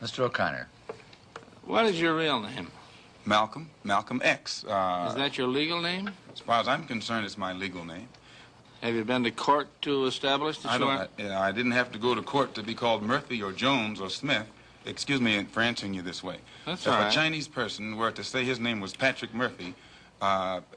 Mr. O'Connor. What is your real name? Malcolm X. Is that your legal name? As far as I'm concerned, it's my legal name. Have you been to court to establish that I didn't have to go to court to be called Murphy or Jones or Smith. Excuse me for answering you this way. That's all right. If a Chinese person were to say his name was Patrick Murphy,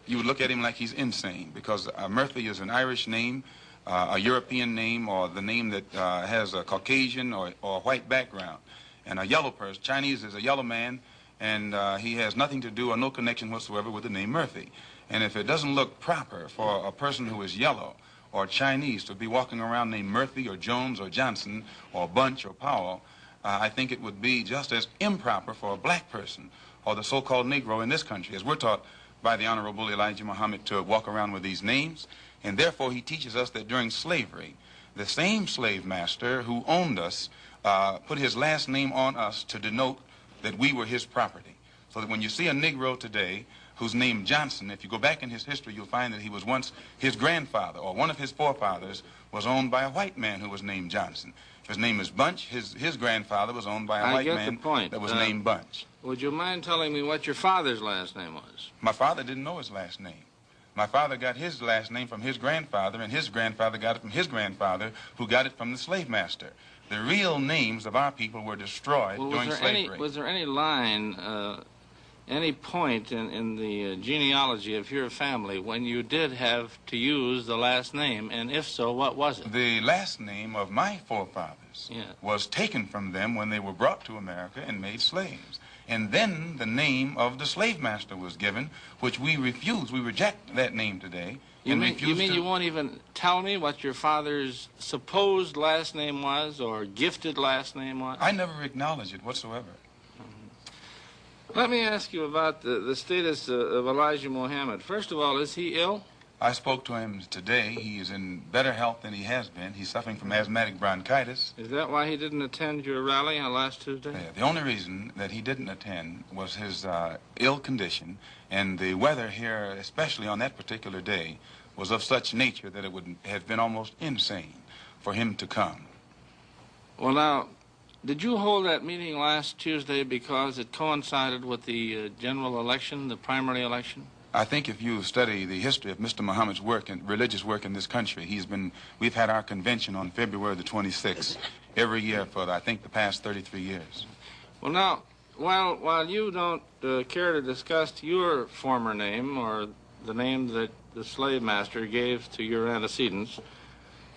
you would look at him like he's insane, because Murphy is an Irish name, a European name, or the name that has a Caucasian or white background. And a yellow person, Chinese is a yellow man, and he has nothing to do or no connection whatsoever with the name Murphy. And if it doesn't look proper for a person who is yellow or Chinese to be walking around named Murphy or Jones or Johnson or Bunch or Powell, I think it would be just as improper for a black person or the so-called Negro in this country, as we're taught by the Honorable Elijah Muhammad, to walk around with these names. And therefore he teaches us that during slavery, the same slave master who owned us put his last name on us to denote that we were his property. So that when you see a Negro today who's named Johnson, if you go back in his history, you'll find that he was once, his grandfather or one of his forefathers was owned by a white man who was named Johnson. If his name is Bunch, his grandfather was owned by a white man that was named Bunch. Would you mind telling me what your father's last name was? My father didn't know his last name. My father got his last name from his grandfather, and his grandfather got it from his grandfather, who got it from the slave master. The real names of our people were destroyed during slavery. Was there any line, any point in the genealogy of your family when you did have to use the last name, and if so, what was it? The last name of my forefathers was taken from them when they were brought to America and made slaves. And then the name of the slave master was given, which we refuse. We reject that name today. You mean you won't even tell me what your father's supposed last name was or gifted last name was? I never acknowledge it whatsoever. Let me ask you about the status of Elijah Muhammad. First of all, is he ill? I spoke to him today. He is in better health than he has been. He's suffering from asthmatic bronchitis. Is that why he didn't attend your rally on last Tuesday? Yeah, the only reason that he didn't attend was his ill condition, and the weather here, especially on that particular day, was of such nature that it would have been almost insane for him to come. Well, now, did you hold that meeting last Tuesday because it coincided with the general election, the primary election? I think if you study the history of Mr. Muhammad's work and religious work in this country, we've had our convention on February the 26th every year for, I think, the past 33 years. Well, now, while you don't care to discuss your former name or the name that the slave master gave to your antecedents,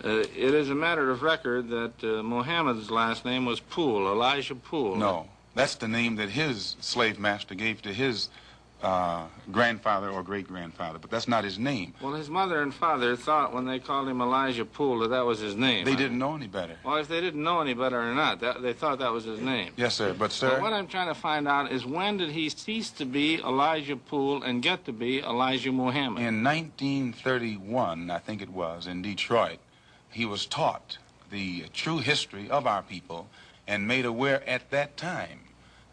it is a matter of record that Muhammad's last name was Poole, Elijah Poole. No, that's the name that his slave master gave to his grandfather or great-grandfather, but that's not his name. Well, his mother and father thought when they called him Elijah Poole that was his name. They didn't know any better. Well, if they didn't know any better or not, they thought that was his name. Yes, sir, but, sir... Well, what I'm trying to find out is when did he cease to be Elijah Poole and get to be Elijah Muhammad? In 1931, I think it was, in Detroit, he was taught the true history of our people and made aware at that time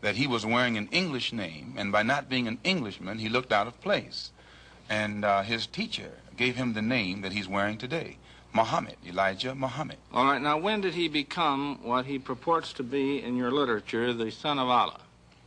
that he was wearing an English name, and by not being an Englishman, he looked out of place. And his teacher gave him the name that he's wearing today, Muhammad, Elijah Muhammad. All right, now when did he become what he purports to be in your literature, the son of Allah?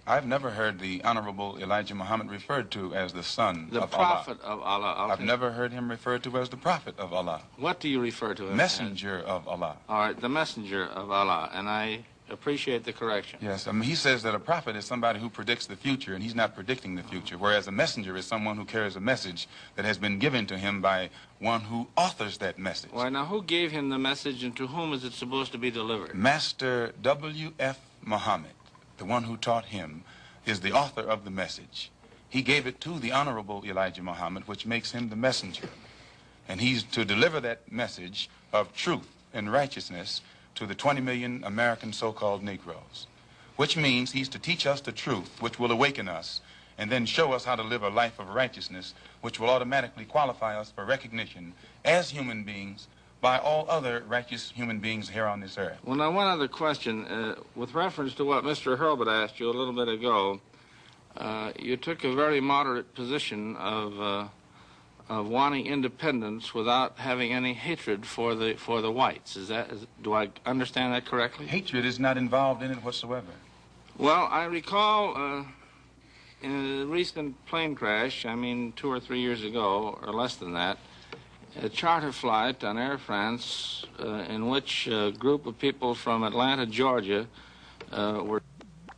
I've never heard the Honorable Elijah Muhammad referred to as the son of Allah. The prophet of Allah. I've never heard him referred to as the prophet of Allah. What do you refer to him Messenger of Allah. All right, the messenger of Allah, and I appreciate the correction. Yes, he says that a prophet is somebody who predicts the future, and he's not predicting the future, whereas a messenger is someone who carries a message that has been given to him by one who authors that message. Well, now, who gave him the message, and to whom is it supposed to be delivered? Master W.F. Muhammad, the one who taught him, is the author of the message. He gave it to the Honorable Elijah Muhammad, which makes him the messenger. And he's to deliver that message of truth and righteousness to the 20 million American so-called Negroes, which means he's to teach us the truth, which will awaken us, and then show us how to live a life of righteousness, which will automatically qualify us for recognition as human beings by all other righteous human beings here on this earth. Well, now, one other question. With reference to what Mr. Hurlbut asked you a little bit ago, you took a very moderate position of wanting independence without having any hatred for the whites. Do I understand that correctly? Hatred is not involved in it whatsoever. Well, I recall in a recent plane crash, I mean 2 or 3 years ago, or less than that, a charter flight on Air France in which a group of people from Atlanta, Georgia, were,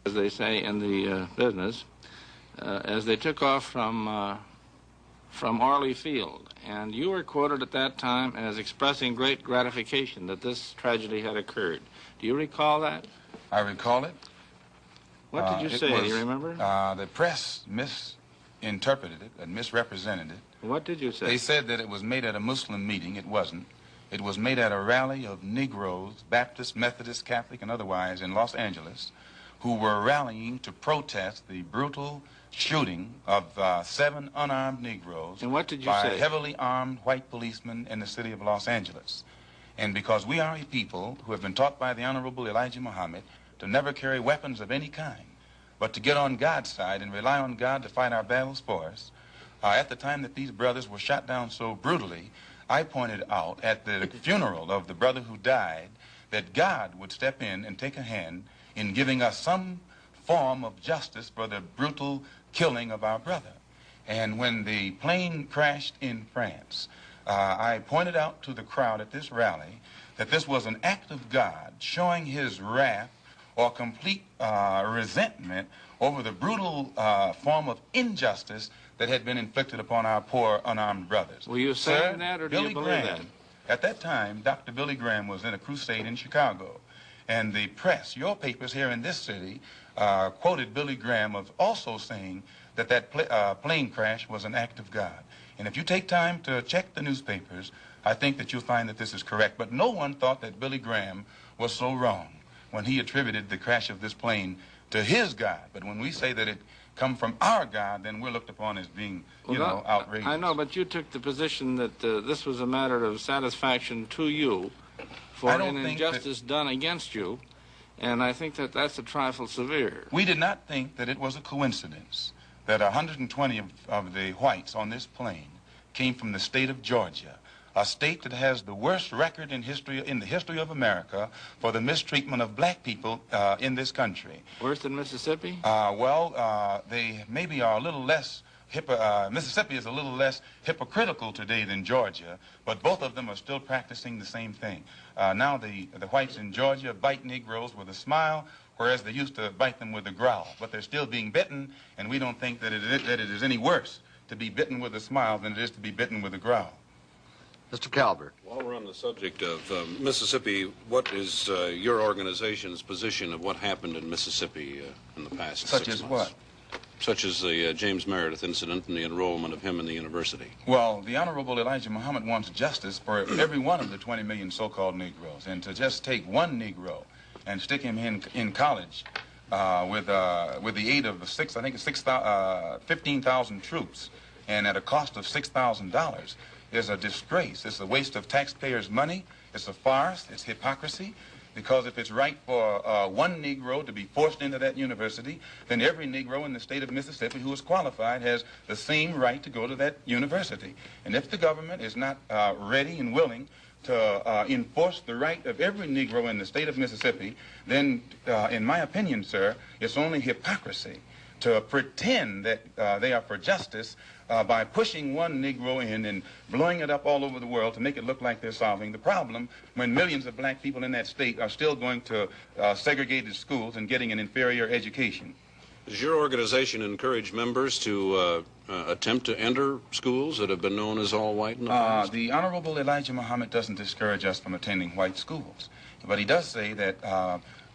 as they say in the business, as they took off from Orly Field. And you were quoted at that time as expressing great gratification that this tragedy had occurred. Do you recall that? I recall it. What did you say? Do you remember? The press misinterpreted it and misrepresented it. What did you say? They said that it was made at a Muslim meeting. It wasn't. It was made at a rally of Negroes, Baptist, Methodist, Catholic, and otherwise in Los Angeles, who were rallying to protest the brutal shooting of 7 unarmed Negroes and what did you by say? heavily armed white policemen in the city of Los Angeles. And because we are a people who have been taught by the Honorable Elijah Muhammad to never carry weapons of any kind, but to get on God's side and rely on God to fight our battles for us, at the time that these brothers were shot down so brutally, I pointed out at the funeral of the brother who died that God would step in and take a hand in giving us some form of justice for the brutal killing of our brother. And when the plane crashed in France, I pointed out to the crowd at this rally that this was an act of God showing his wrath or complete resentment over the brutal form of injustice that had been inflicted upon our poor unarmed brothers. Were you saying that, or do you believe that? At that time, Dr. Billy Graham was in a crusade in Chicago, and the press, your papers here in this city, quoted Billy Graham of also saying that plane crash was an act of God. And if you take time to check the newspapers, I think that you'll find that this is correct. But no one thought that Billy Graham was so wrong when he attributed the crash of this plane to his God. But when we say that it come from our God, then we're looked upon as being, outrageous. I know, but you took the position that this was a matter of satisfaction to you for an injustice done against you, and I think that that's a trifle severe. We did not think that it was a coincidence that 120 of the whites on this plane came from the state of Georgia, a state that has the worst record in the history of America for the mistreatment of black people in this country. Worse than Mississippi? They maybe are a little less Mississippi is a little less hypocritical today than Georgia, but both of them are still practicing the same thing. Now the whites in Georgia bite Negroes with a smile, whereas they used to bite them with a growl. But they're still being bitten, and we don't think that it is any worse to be bitten with a smile than it is to be bitten with a growl. Mr. Calvert. While we're on the subject of Mississippi, what is your organization's position of what happened in Mississippi in the past 6 months? Such as what? Such as the James Meredith incident and the enrollment of him in the university. Well, the Honorable Elijah Muhammad wants justice for every one of the 20 million so-called Negroes. And to just take one Negro and stick him in college with the aid of 15,000 troops and at a cost of $6,000 is a disgrace. It's a waste of taxpayers' money. It's a farce. It's hypocrisy. Because if it's right for one Negro to be forced into that university, then every Negro in the state of Mississippi who is qualified has the same right to go to that university. And if the government is not ready and willing to enforce the right of every Negro in the state of Mississippi, then, in my opinion, sir, it's only hypocrisy to pretend that they are for justice by pushing one Negro in and blowing it up all over the world to make it look like they're solving the problem when millions of black people in that state are still going to segregated schools and getting an inferior education. Does your organization encourage members to attempt to enter schools that have been known as all white in the past? The Honorable Elijah Muhammad doesn't discourage us from attending white schools, but he does say that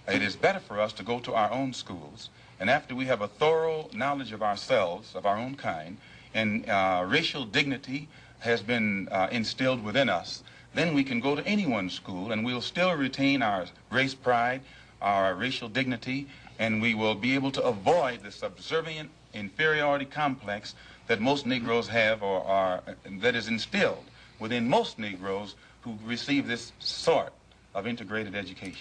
it is better for us to go to our own schools, and after we have a thorough knowledge of ourselves, of our own kind, and racial dignity has been instilled within us, then we can go to anyone's school and we'll still retain our race pride, our racial dignity, and we will be able to avoid the subservient inferiority complex that most Negroes have or that is instilled within most Negroes who receive this sort of integrated education.